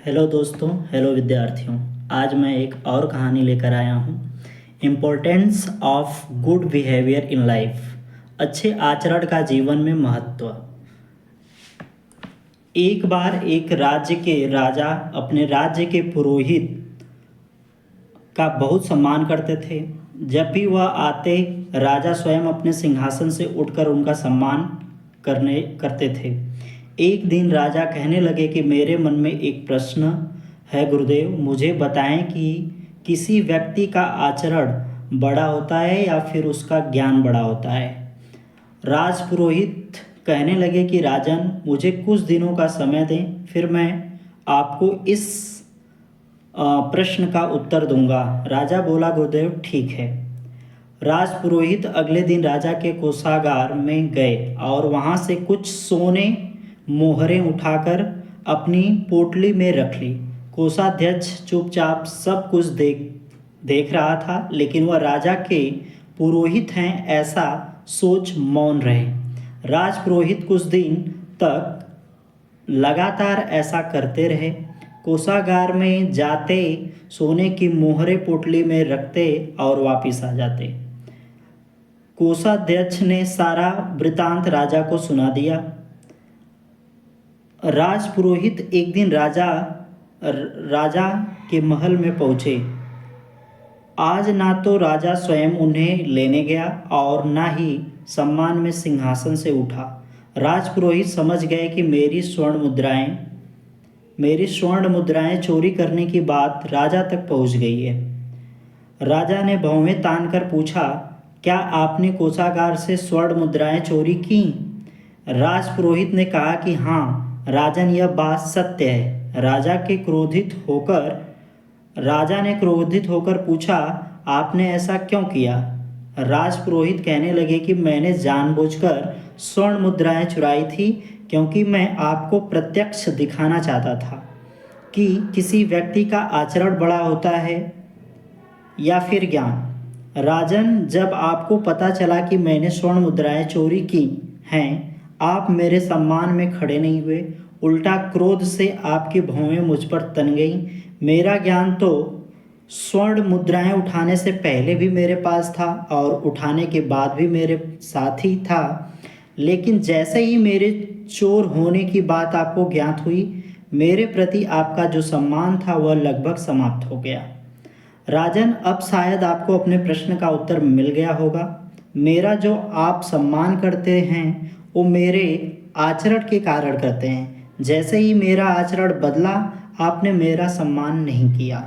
Hello दोस्तों, hello विद्यार्थियों। आज मैं एक और कहानी लेकर आया हूँ। Importance of good behaviour in life. अच्छे आचरण का जीवन में महत्व। एक बार एक राज्य के राजा अपने राज्य के पुरोहित का बहुत सम्मान करते थे। जब भी वह आते, राजा स्वयं अपने सिंहासन से उठकर उनका सम्मान करते थे। एक दिन राजा कहने लगे कि मेरे मन में एक प्रश्न है गुरुदेव, मुझे बताएं कि किसी व्यक्ति का आचरण बड़ा होता है या फिर उसका ज्ञान बड़ा होता है। राजपुरोहित कहने लगे कि राजन, मुझे कुछ दिनों का समय दें, फिर मैं आपको इस प्रश्न का उत्तर दूंगा। राजा बोला, गुरुदेव ठीक है। राजपुरोहित अगले दिन राजा के कोषागार में गए और वहां से कुछ सोने मोहरें उठाकर अपनी पोटली में रख ली। कोषाध्यक्ष चुपचाप सब कुछ देख रहा था, लेकिन वह राजा के पुरोहित हैं ऐसा सोच मौन रहे। राजपुरोहित कुछ दिन तक लगातार ऐसा करते रहे। कोषागार में जाते, सोने की मोहरें पोटली में रखते और वापस आ जाते। कोषाध्यक्ष ने सारा वृतांत राजा को सुना दिया। राजपुरोहित एक दिन राजा के महल में पहुंचे। आज ना तो राजा स्वयं उन्हें लेने गया और ना ही सम्मान में सिंहासन से उठा। राजपुरोहित समझ गए कि मेरी स्वर्ण मुद्राएं चोरी करने की बात राजा तक पहुंच गई है। राजा ने भौहें तानकर पूछा, क्या आपने कोषागार से स्वर्ण मुद्राएं चोरी की? राजपुरोहित ने कहा कि हाँ राजन, यह बात सत्य है। राजा ने क्रोधित होकर पूछा, आपने ऐसा क्यों किया? राजपुरोहित कहने लगे कि मैंने जानबूझकर स्वर्ण मुद्राएं चुराई थी, क्योंकि मैं आपको प्रत्यक्ष दिखाना चाहता था कि किसी व्यक्ति का आचरण बड़ा होता है या फिर ज्ञान। राजन, जब आपको पता चला कि मैंने स्वर्ण मुद्राएं चोरी की हैं, आप मेरे सम्मान में खड़े नहीं हुए, उल्टा क्रोध से आपकी भौहें मुझ पर तन गईं। मेरा ज्ञान तो स्वर्ण मुद्राएं उठाने से पहले भी मेरे पास था और उठाने के बाद भी मेरे साथ ही था, लेकिन जैसे ही मेरे चोर होने की बात आपको ज्ञात हुई, मेरे प्रति आपका जो सम्मान था वह लगभग समाप्त हो गया। राजन, अब शायद आपको अपने प्रश्न का उत्तर मिल गया होगा। मेरा जो आप सम्मान करते हैं वो मेरे आचरण के कारण करते हैं। जैसे ही मेरा आचरण बदला, आपने मेरा सम्मान नहीं किया।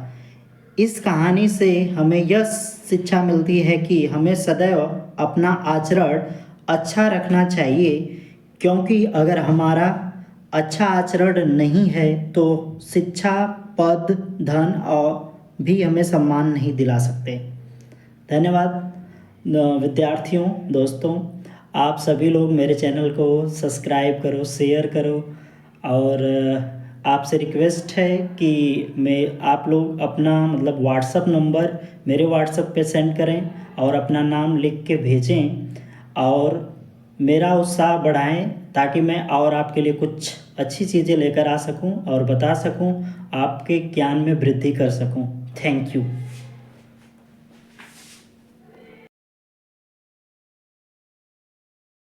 इस कहानी से हमें यह शिक्षा मिलती है कि हमें सदैव अपना आचरण अच्छा रखना चाहिए, क्योंकि अगर हमारा अच्छा आचरण नहीं है तो शिक्षा, पद, धन और भी हमें सम्मान नहीं दिला सकते। धन्यवाद विद्यार्थियों, दोस्तों। आप सभी लोग मेरे चैनल को सब्सक्राइब करो, शेयर करो और आपसे रिक्वेस्ट है कि आप लोग अपना व्हाट्सअप नंबर मेरे व्हाट्सअप पे सेंड करें और अपना नाम लिख के भेजें और मेरा उत्साह बढ़ाएं, ताकि मैं और आपके लिए कुछ अच्छी चीज़ें लेकर आ सकूं और बता सकूं, आपके ज्ञान में वृद्धि कर सकूं। Thank you.